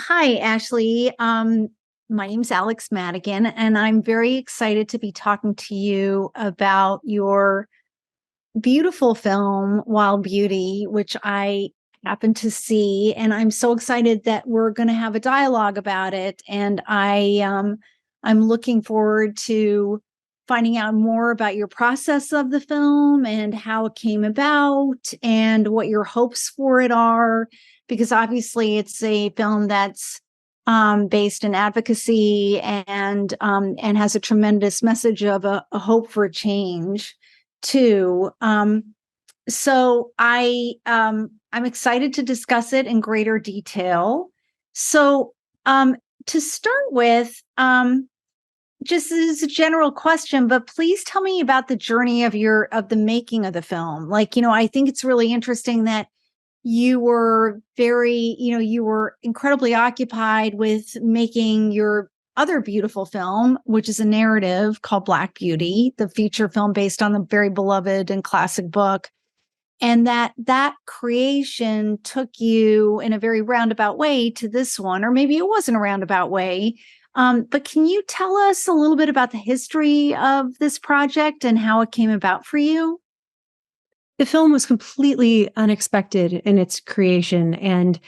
Hi, Ashley. My name's Alix Madigan, and I'm very excited to be talking to you about your beautiful film, Wild Beauty, which I happened to see. And I'm so excited that we're going to have a dialogue about it. And I'm looking forward to finding out more about your process of the film and how it came about and what your hopes for it are, because obviously it's a film that's based in advocacy and has a tremendous message of a hope for change too. I'm excited to discuss it in greater detail. So to start with, just as a general question, but please tell me about the journey of the making of the film. Like, I think it's really interesting that you were incredibly occupied with making your other beautiful film, which is a narrative called Black Beauty, the feature film based on the very beloved and classic book. And that creation took you in a very roundabout way to this one, or maybe it wasn't a roundabout way. But can you tell us a little bit about the history of this project and how it came about for you? The film was completely unexpected in its creation. And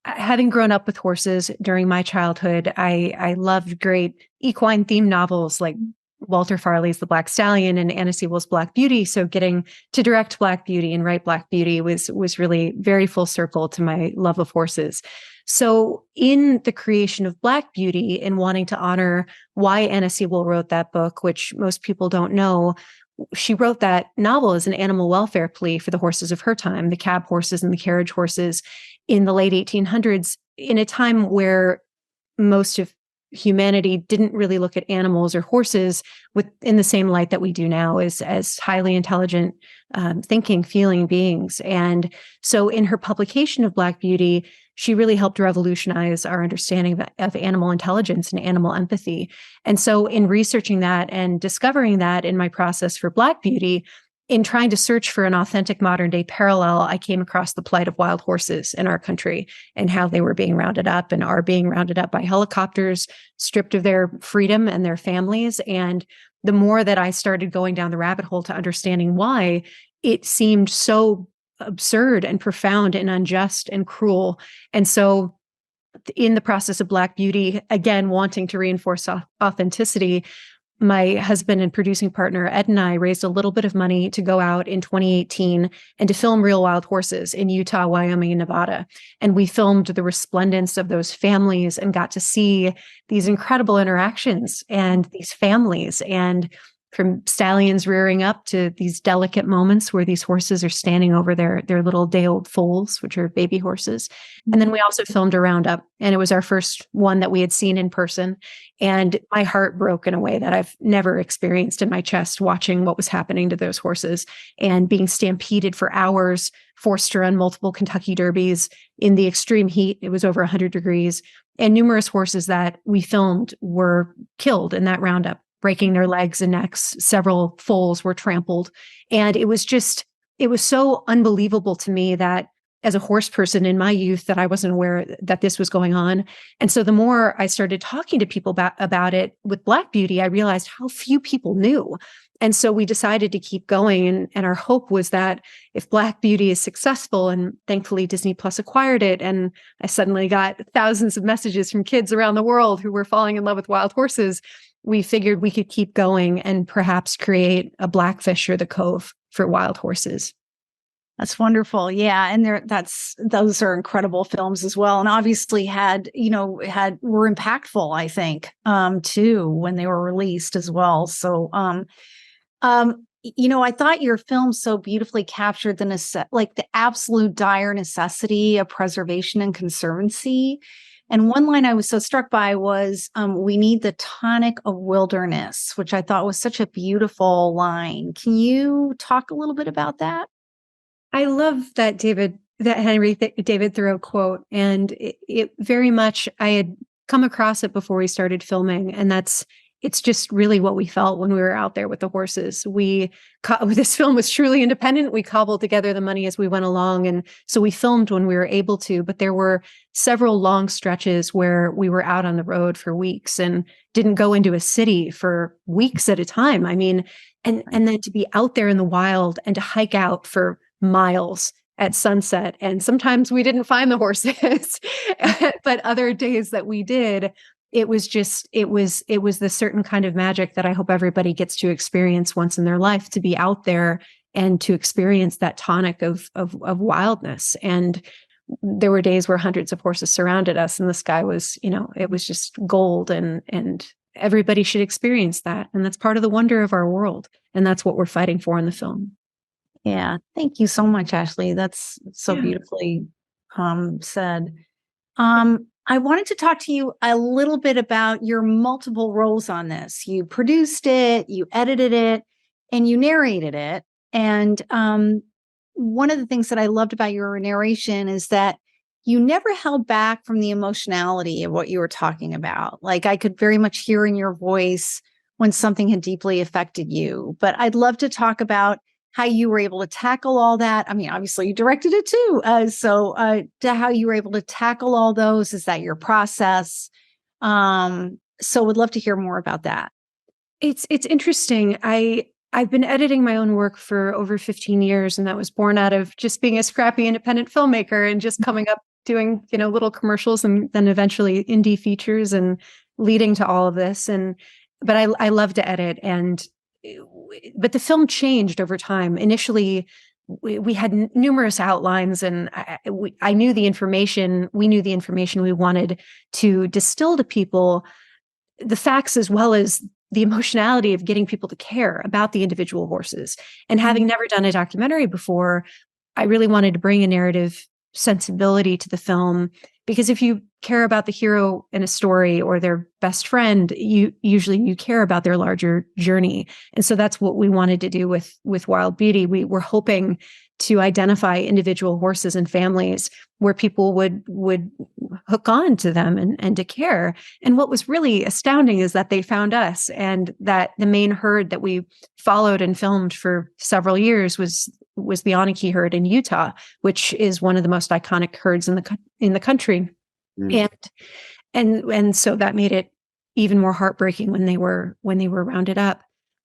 having grown up with horses during my childhood, I loved great equine themed novels like Walter Farley's The Black Stallion and Anna Sewell's Black Beauty. So getting to direct Black Beauty and write Black Beauty was really very full circle to my love of horses. So in the creation of Black Beauty and wanting to honor why Anna Sewell wrote that book, which most people don't know, she wrote that novel as an animal welfare plea for the horses of her time, the cab horses and the carriage horses in the late 1800s, in a time where most of humanity didn't really look at animals or horses in the same light that we do now as highly intelligent, thinking, feeling beings. And so in her publication of Black Beauty, she really helped revolutionize our understanding of animal intelligence and animal empathy. And so in researching that and discovering that in my process for Black Beauty, in trying to search for an authentic modern day parallel, I came across the plight of wild horses in our country and how they were being rounded up and are being rounded up by helicopters, stripped of their freedom and their families. And the more that I started going down the rabbit hole to understanding why, it seemed so absurd and profound and unjust and cruel. And so in the process of Black Beauty, again, wanting to reinforce authenticity, my husband and producing partner, Ed, and I raised a little bit of money to go out in 2018 and to film real wild horses in Utah, Wyoming, and Nevada. And we filmed the resplendence of those families and got to see these incredible interactions and these families, and from stallions rearing up to these delicate moments where these horses are standing over their little day-old foals, which are baby horses. And then we also filmed a roundup, and it was our first one that we had seen in person. And my heart broke in a way that I've never experienced in my chest, watching what was happening to those horses and being stampeded for hours, forced to run multiple Kentucky Derbies in the extreme heat. It was over 100 degrees. And numerous horses that we filmed were killed in that roundup, breaking their legs and necks. Several foals were trampled. And it was so unbelievable to me that as a horse person in my youth, that I wasn't aware that this was going on. And so the more I started talking to people about it with Black Beauty, I realized how few people knew. And so we decided to keep going. And our hope was that if Black Beauty is successful, and thankfully Disney Plus acquired it, and I suddenly got thousands of messages from kids around the world who were falling in love with wild horses, we figured we could keep going and perhaps create a Blackfish or the Cove for wild horses. That's wonderful. Yeah. And those are incredible films as well. And obviously were impactful, I think, too, when they were released as well. So, I thought your film so beautifully captured the absolute dire necessity of preservation and conservancy. And one line I was so struck by was, we need the tonic of wilderness, which I thought was such a beautiful line. Can you talk a little bit about that? I love that Henry David Thoreau quote. And it very much, I had come across it before we started filming. And that's it's just really what we felt when we were out there with the horses. This film was truly independent. We cobbled together the money as we went along. And so we filmed when we were able to, but there were several long stretches where we were out on the road for weeks and didn't go into a city for weeks at a time. I mean, and then to be out there in the wild and to hike out for miles at sunset. And sometimes we didn't find the horses, but other days that we did, it was the certain kind of magic that I hope everybody gets to experience once in their life, to be out there and to experience that tonic of wildness. And there were days where hundreds of horses surrounded us and the sky was, it was just gold, and everybody should experience that. And that's part of the wonder of our world. And that's what we're fighting for in the film. Yeah. Thank you so much, Ashley. That's so beautifully said. I wanted to talk to you a little bit about your multiple roles on this. You produced it, you edited it, and you narrated it. And one of the things that I loved about your narration is that you never held back from the emotionality of what you were talking about. Like, I could very much hear in your voice when something had deeply affected you. But I'd love to talk about how you were able to tackle all that. I mean, obviously you directed it too. So to how you were able to tackle all those, is that your process? So would love to hear more about that. It's interesting. I've been editing my own work for over 15 years, and that was born out of just being a scrappy independent filmmaker and just coming up doing, little commercials and then eventually indie features and leading to all of this. But I love to edit, but the film changed over time. Initially, we had numerous outlines, and I knew the information. We knew the information we wanted to distill to people, the facts as well as the emotionality of getting people to care about the individual horses. And having never done a documentary before, I really wanted to bring a narrative sensibility to the film, because if you care about the hero in a story or their best friend, you care about their larger journey. And so that's what we wanted to do with Wild Beauty. We were hoping to identify individual horses and families where people would hook on to them and to care. And what was really astounding is that they found us, and that the main herd that we followed and filmed for several years was the Aniki herd in Utah, which is one of the most iconic herds in the country. And so that made it even more heartbreaking when they were rounded up.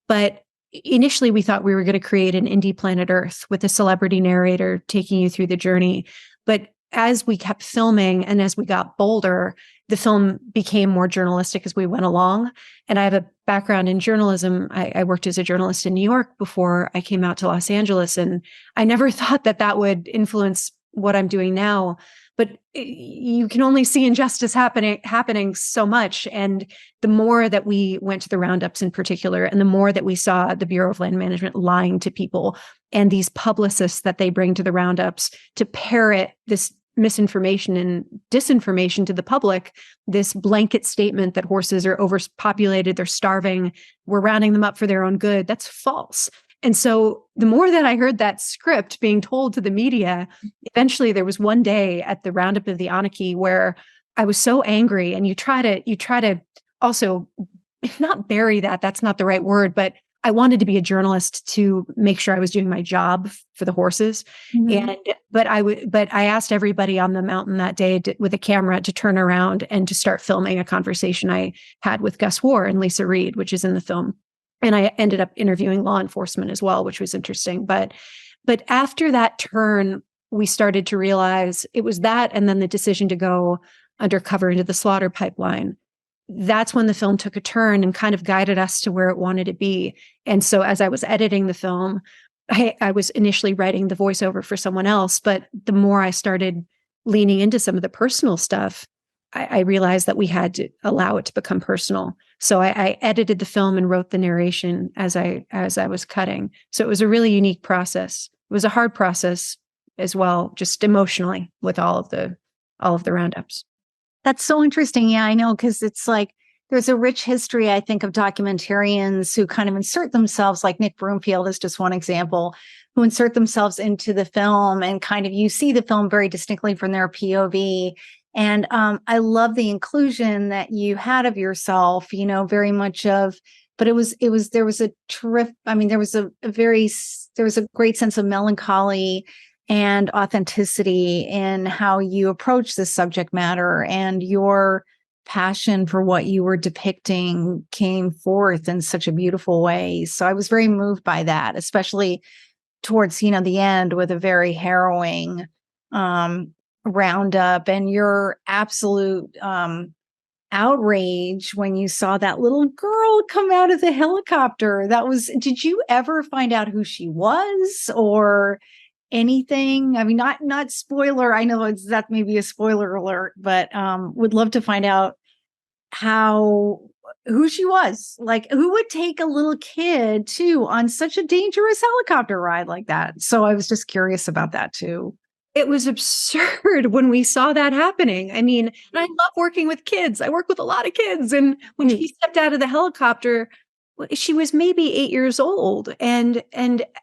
But initially we thought we were going to create an indie Planet Earth with a celebrity narrator taking you through the journey. But as we kept filming and as we got bolder, the film became more journalistic as we went along. And I have a background in journalism. I worked as a journalist in New York before I came out to Los Angeles. And I never thought that would influence what I'm doing now. But you can only see injustice happening so much. And the more that we went to the roundups in particular, and the more that we saw the Bureau of Land Management lying to people, and these publicists that they bring to the roundups to parrot this misinformation and disinformation to the public, this blanket statement that horses are overpopulated, they're starving, we're rounding them up for their own good, that's false. And so the more that I heard that script being told to the media, eventually there was one day at the roundup of the Aniki where I was so angry, and you try to also, if not bury that's not the right word, but I wanted to be a journalist to make sure I was doing my job for the horses. But I asked everybody on the mountain that day with a camera to turn around and to start filming a conversation I had with Gus War and Lisa Reed, which is in the film. And I ended up interviewing law enforcement as well, which was interesting. But after that turn, we started to realize it was that, and then the decision to go undercover into the slaughter pipeline. That's when the film took a turn and kind of guided us to where it wanted to be. And so as I was editing the film, I was initially writing the voiceover for someone else, but the more I started leaning into some of the personal stuff, I realized that we had to allow it to become personal. So I edited the film and wrote the narration as I was cutting. So it was a really unique process. It was a hard process as well, just emotionally, with all of the roundups. That's so interesting. Yeah, I know, because it's like there's a rich history, I think, of documentarians who kind of insert themselves, like Nick Broomfield is just one example, who insert themselves into the film, and kind of you see the film very distinctly from their POV. And I love the inclusion that you had of yourself, very much of, but there was a terrific, I mean, there was there was a great sense of melancholy and authenticity in how you approach this subject matter, and your passion for what you were depicting came forth in such a beautiful way. So I was very moved by that, especially towards, the end, with a very harrowing roundup, and your absolute outrage when you saw that little girl come out of the helicopter. Did you ever find out who she was or anything? I mean, not spoiler. I know that may be a spoiler alert, but would love to find out who she was. Like, who would take a little kid too on such a dangerous helicopter ride like that? So I was just curious about that too. It was absurd when we saw that happening. I mean, and I love working with kids. I work with a lot of kids. And when she stepped out of the helicopter, she was maybe 8 years old. And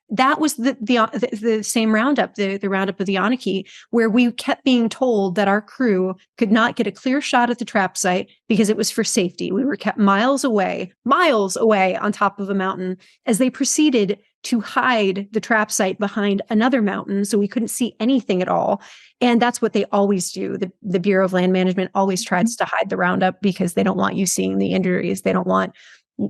that was the same roundup, the roundup of the Anarchy, where we kept being told that our crew could not get a clear shot at the trap site because it was for safety. We were kept miles away on top of a mountain as they proceeded to hide the trap site behind another mountain, so we couldn't see anything at all. And that's what they always do. The Bureau of Land Management always tries to hide the roundup because they don't want you seeing the injuries. They don't want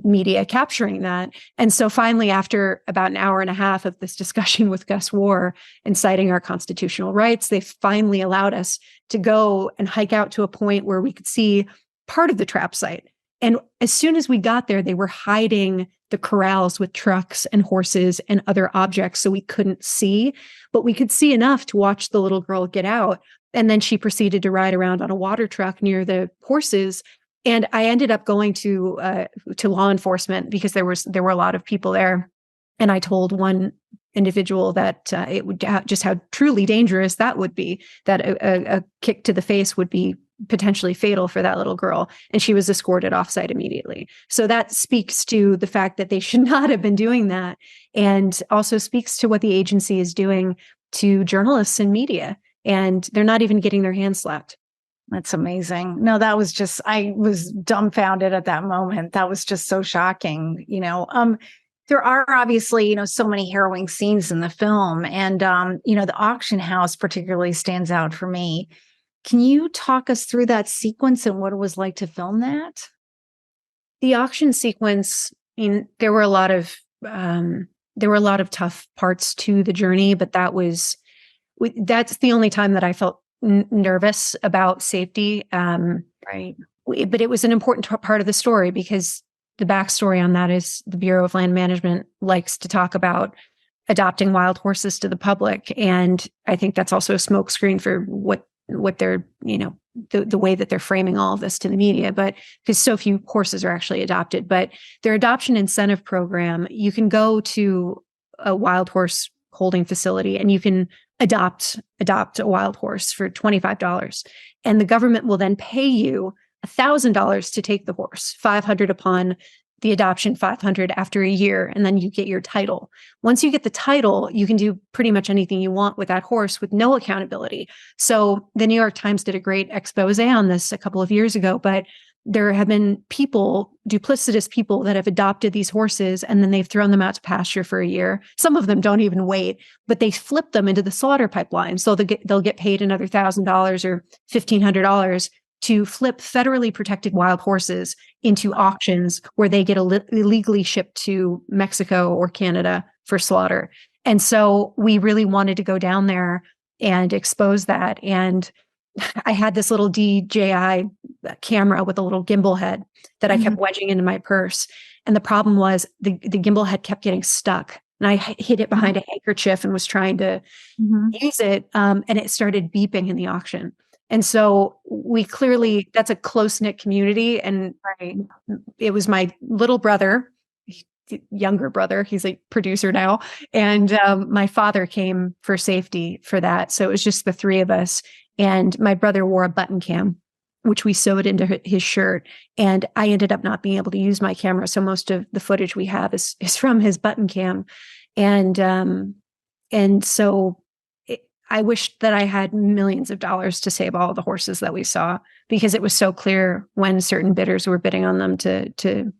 media capturing that. And so finally, after about an hour and a half of this discussion with Gus War and citing our constitutional rights, they finally allowed us to go and hike out to a point where we could see part of the trap site. And as soon as we got there, they were hiding the corrals with trucks and horses and other objects, so we couldn't see, but we could see enough to watch the little girl get out. And then she proceeded to ride around on a water truck near the horses. And I ended up going to law enforcement because there were a lot of people there. And I told one individual that it would just how truly dangerous that would be, that a kick to the face would be potentially fatal for that little girl. And she was escorted offsite immediately. So that speaks to the fact that they should not have been doing that, and also speaks to what the agency is doing to journalists and media. And they're not even getting their hands slapped. That's amazing. No, I was dumbfounded at that moment. That was just so shocking. There are obviously, so many harrowing scenes in the film, and, the auction house particularly stands out for me. Can you talk us through that sequence and what it was like to film that? The auction sequence, I mean, there were a lot of tough parts to the journey, but that's the only time that I felt nervous about safety. Right. But it was an important part of the story, because the backstory on that is the Bureau of Land Management likes to talk about adopting wild horses to the public. And I think that's also a smokescreen for what they're, the way that they're framing all of this to the media, but because so few horses are actually adopted. But their adoption incentive program, you can go to a wild horse holding facility and you can adopt a wild horse for $25. And the government will then pay you $1,000 to take the horse, $500 upon the adoption, $500 after a year, and then you get your title. Once you get the title, you can do pretty much anything you want with that horse with no accountability. So the New York Times did a great expose on this a couple of years ago, but there have been duplicitous people that have adopted these horses and then they've thrown them out to pasture for a year. Some of them don't even wait, but they flip them into the slaughter pipeline. So they'll get paid another $1,000 or $1,500 to flip federally protected wild horses into auctions where they get illegally shipped to Mexico or Canada for slaughter. And so we really wanted to go down there and expose that. And I had this little DJI camera with a little gimbal head that I kept wedging into my purse. And the problem was the gimbal head kept getting stuck. And I hid it behind a handkerchief and was trying to use it. And it started beeping in the auction. And so that's a close-knit community. And it was my little brother, younger brother, he's a producer now. And my father came for safety for that. So it was just the three of us. And my brother wore a button cam, which we sewed into his shirt. And I ended up not being able to use my camera. So most of the footage we have is from his button cam. And so I wished that I had millions of dollars to save all of the horses that we saw, because it was so clear when certain bidders were bidding on them to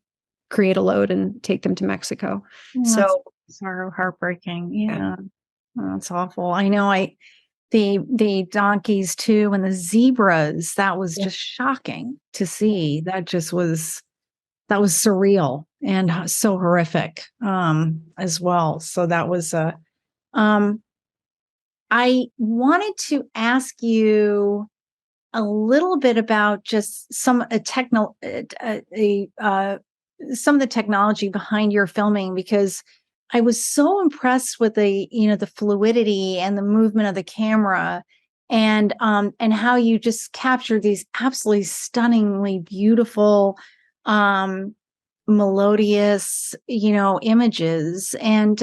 create a load and take them to Mexico. That's So so heartbreaking. Yeah. Oh, that's awful. I know the donkeys too and the zebras, that was just shocking to see. That was surreal and so horrific as well. So that was um I wanted to ask you a little bit about just some of the technology behind your filming, because I was so impressed with the fluidity and the movement of the camera, and how you just captured these absolutely stunningly beautiful, um, melodious, images. And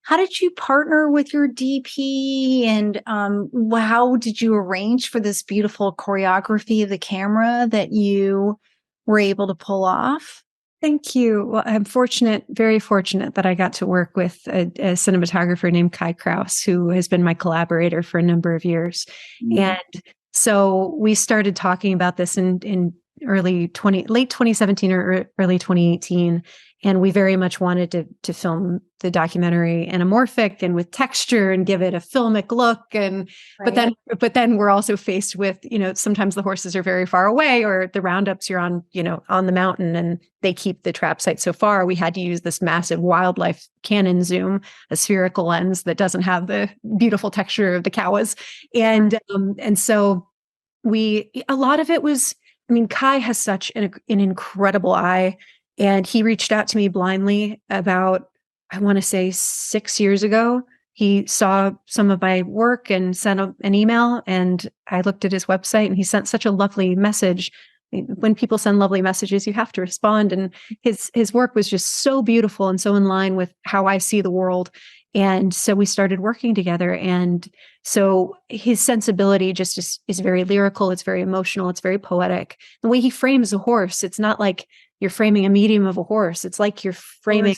how did you partner with your DP, and how did you arrange for this beautiful choreography of the camera that you were able to pull off? thank you. Well, I'm fortunate, very fortunate, that I got to work with a cinematographer named Kai Kraus, who has been my collaborator for a number of years. Mm. And so we started talking about this in late 2017 or early 2018. And we very much wanted to film the documentary anamorphic and with texture and give it a filmic look. And Right. but then we're also faced with, sometimes the horses are very far away, or the roundups you're on, on the mountain, and they keep the trap site so far. We had to use this massive wildlife Canon zoom, a spherical lens that doesn't have the beautiful texture of the Kawas. And so a lot of it was, I mean, Kai has such an incredible eye. And he reached out to me blindly about, I want to say 6 years ago. He saw some of my work and sent an email, and I looked at his website, and he sent such a lovely message. When people send lovely messages, you have to respond. And his work was just so beautiful and so in line with how I see the world. And so we started working together. And so his sensibility just is very lyrical. It's very emotional. It's very poetic. The way he frames a horse, it's not like you're framing a medium of a horse. It's like you're framing,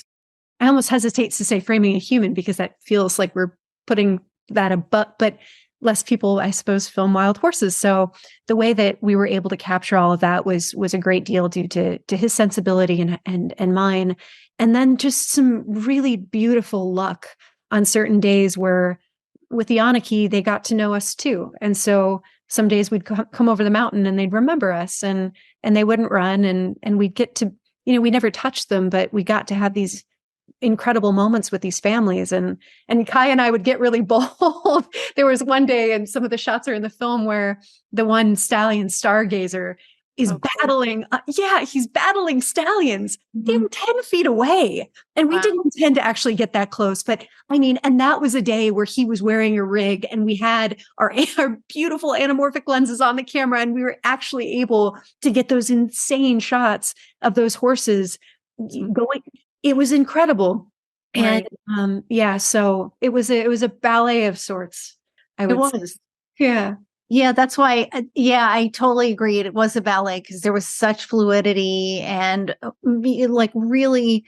I almost hesitate to say framing a human, because that feels like we're putting that above, but less people, I suppose, film wild horses. So the way that we were able to capture all of that was a great deal due to his sensibility and mine. And then just some really beautiful luck on certain days where with the Anarchy, they got to know us too. And so some days we'd come over the mountain and they'd remember us, and they wouldn't run, and we'd get to, we never touched them, but we got to have these incredible moments with these families. And Kai and I would get really bold. There was one day, and some of the shots are in the film, where the one stallion Stargazer is battling. He's battling stallions. They were 10 feet away, and we didn't intend to actually get that close. But I mean, and that was a day where he was wearing a rig, and we had our beautiful anamorphic lenses on the camera, and we were actually able to get those insane shots of those horses going. It was incredible. Right. And so it was a ballet of sorts, I would say. Yeah. Yeah, that's why. I totally agree. It was a ballet because there was such fluidity and like really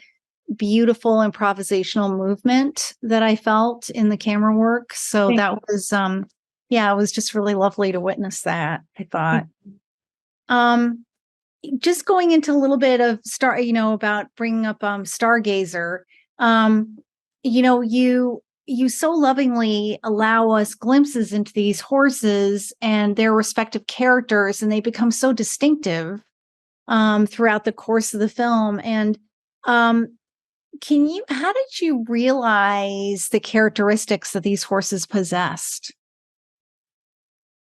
beautiful improvisational movement that I felt in the camera work. So that was, it was just really lovely to witness that, I thought. Just going into a little bit of about bringing up Stargazer. You so lovingly allow us glimpses into these horses and their respective characters, and they become so distinctive throughout the course of the film. And how did you realize the characteristics that these horses possessed?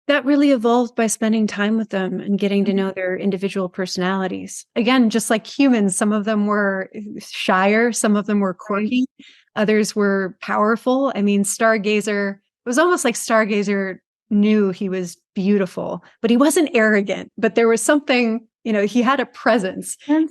That really evolved by spending time with them and getting to know their individual personalities. Again, just like humans, some of them were shyer, some of them were quirky, others were powerful. I mean, Stargazer, it was almost like Stargazer knew he was beautiful, but he wasn't arrogant. But there was something, he had a presence. And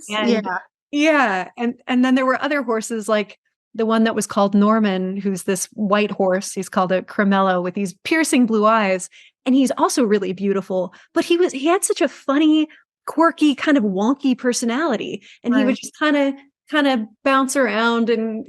then there were other horses, like the one that was called Norman, who's this white horse. He's called a Cremello, with these piercing blue eyes. And he's also really beautiful, but he had such a funny, quirky, kind of wonky personality. And he would just kind of bounce around and,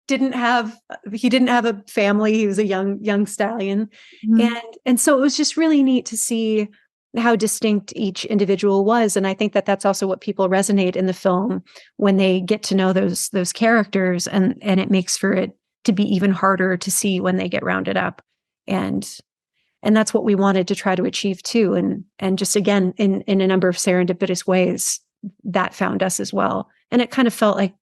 didn't have a family. He was a young stallion. Mhm. And so it was just really neat to see how distinct each individual was. And I think that that's also what people resonate in the film when they get to know those characters, and it makes for it to be even harder to see when they get rounded up. And that's what we wanted to try to achieve too. And just again, in a number of serendipitous ways, that found us as well. And it kind of felt like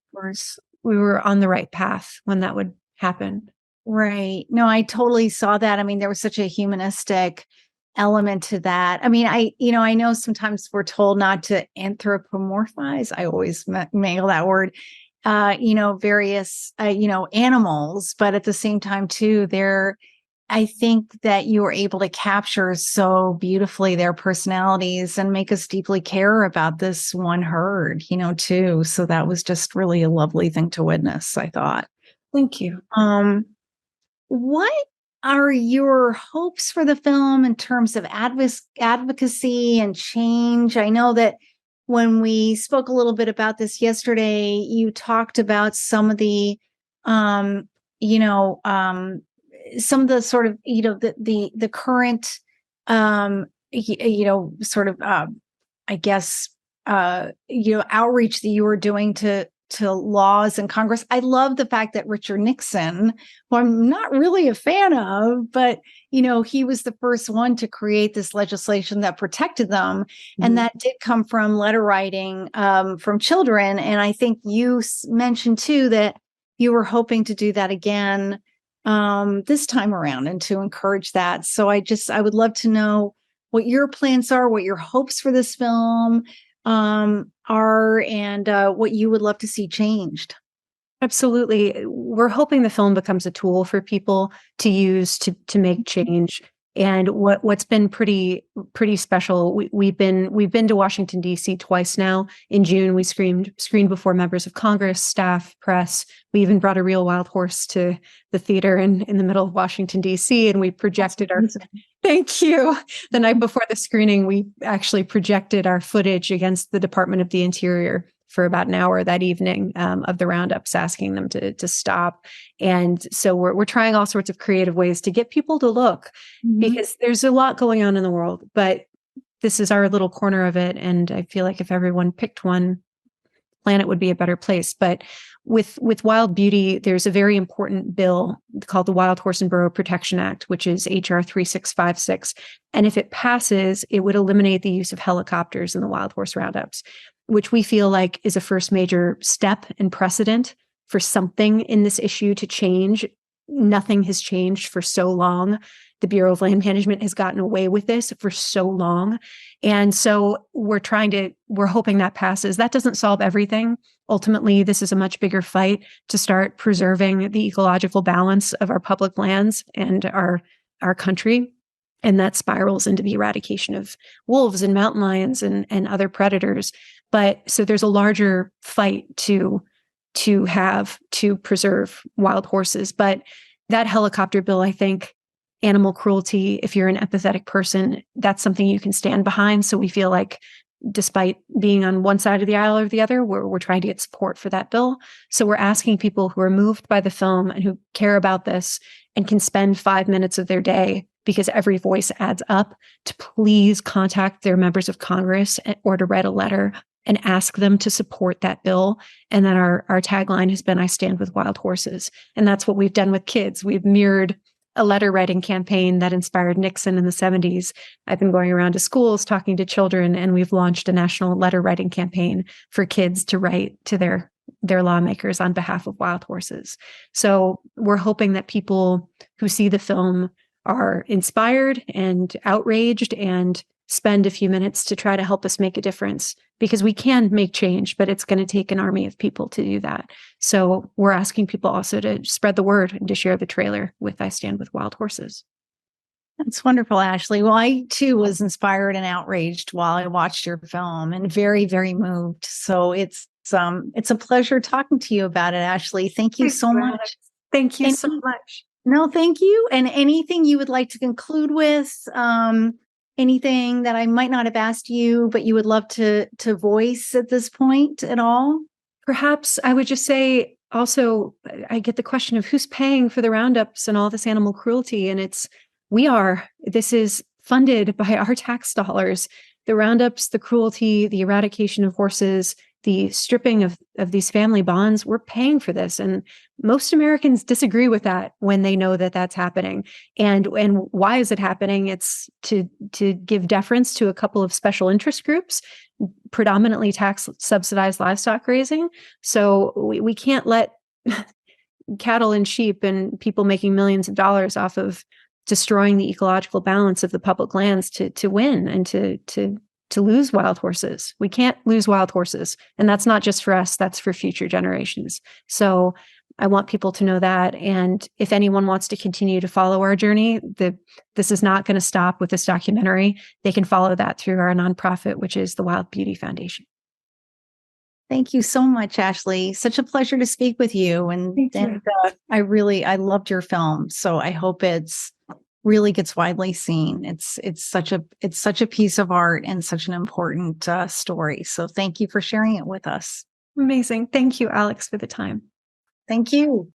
we were on the right path when that would happen. Right. No, I totally saw that. I mean, there was such a humanistic element to that. I mean, I know sometimes we're told not to anthropomorphize. I always mangle that word. Various animals, but at the same time too, I think that you were able to capture so beautifully their personalities and make us deeply care about this one herd, too. So that was just really a lovely thing to witness, I thought. Thank you. What are your hopes for the film in terms of advocacy and change? I know that when we spoke a little bit about this yesterday, you talked about some of the, you know, some of the sort of, the current, sort of, I guess, outreach that you were doing to laws in Congress. I love the fact that Richard Nixon, who I'm not really a fan of, but he was the first one to create this legislation that protected them, and that did come from letter writing from children. And I think you mentioned too that you were hoping to do that again this time around and to encourage that. So I would love to know what your plans are, what your hopes for this film are, and what you would love to see changed. Absolutely. We're hoping the film becomes a tool for people to use to make change. And what's been pretty special, we've been to Washington, D.C. twice now. In June, we screened before members of Congress, staff, press. We even brought a real wild horse to the theater in the middle of Washington, D.C. and we projected our thank you. The night before the screening, we actually projected our footage against the Department of the Interior for about an hour that evening of the roundups, asking them to stop. And so we're trying all sorts of creative ways to get people to look, because there's a lot going on in the world, but this is our little corner of it. And I feel like if everyone picked one, planet would be a better place. But with Wild Beauty, there's a very important bill called the Wild Horse and Burro Protection Act, which is HR 3656. And if it passes, it would eliminate the use of helicopters in the wild horse roundups, which we feel like is a first major step and precedent for something in this issue to change. Nothing has changed for so long. The Bureau of Land Management has gotten away with this for so long. And so we're hoping that passes. That doesn't solve everything. Ultimately, this is a much bigger fight to start preserving the ecological balance of our public lands and our country. And that spirals into the eradication of wolves and mountain lions and other predators. But so there's a larger fight to have to preserve wild horses. But that helicopter bill, I think, animal cruelty, if you're an empathetic person, that's something you can stand behind. So we feel like, despite being on one side of the aisle or the other, we're trying to get support for that bill. So we're asking people who are moved by the film and who care about this and can spend 5 minutes of their day, because every voice adds up, to please contact their members of Congress or to write a letter and ask them to support that bill. And then our tagline has been, I stand with wild horses. And that's what we've done with kids. We've mirrored a letter writing campaign that inspired Nixon in the 70s. I've been going around to schools talking to children, and we've launched a national letter writing campaign for kids to write to their lawmakers on behalf of wild horses. So we're hoping that people who see the film are inspired and outraged and spend a few minutes to try to help us make a difference, because we can make change, but it's going to take an army of people to do that. So we're asking people also to spread the word and to share the trailer with I Stand with Wild Horses. That's wonderful, Ashley. Well, I too was inspired and outraged while I watched your film, and very, very moved. So it's a pleasure talking to you about it, Ashley. Thank you so much. Thank you so much. No, thank you. And anything you would like to conclude with? Anything that I might not have asked you, but you would love to voice at this point at all? Perhaps I would just say, also, I get the question of who's paying for the roundups and all this animal cruelty. And we are. This is funded by our tax dollars. The roundups, the cruelty, the eradication of horses, the stripping of these family bonds, we're paying for this. And most Americans disagree with that when they know that that's happening. And why is it happening? It's to give deference to a couple of special interest groups, predominantly tax subsidized livestock grazing. So we can't let cattle and sheep and people making millions of dollars off of destroying the ecological balance of the public lands to win and to lose wild horses. We can't lose wild horses. And that's not just for us, that's for future generations. So I want people to know that. And if anyone wants to continue to follow our journey, this is not going to stop with this documentary. They can follow that through our nonprofit, which is the Wild Beauty Foundation. Thank you so much, Ashley. Such a pleasure to speak with you. And I loved your film. So I hope it's really gets widely seen. It's such a piece of art and such an important story. So thank you for sharing it with us. Amazing. Thank you, Alix, for the time. Thank you.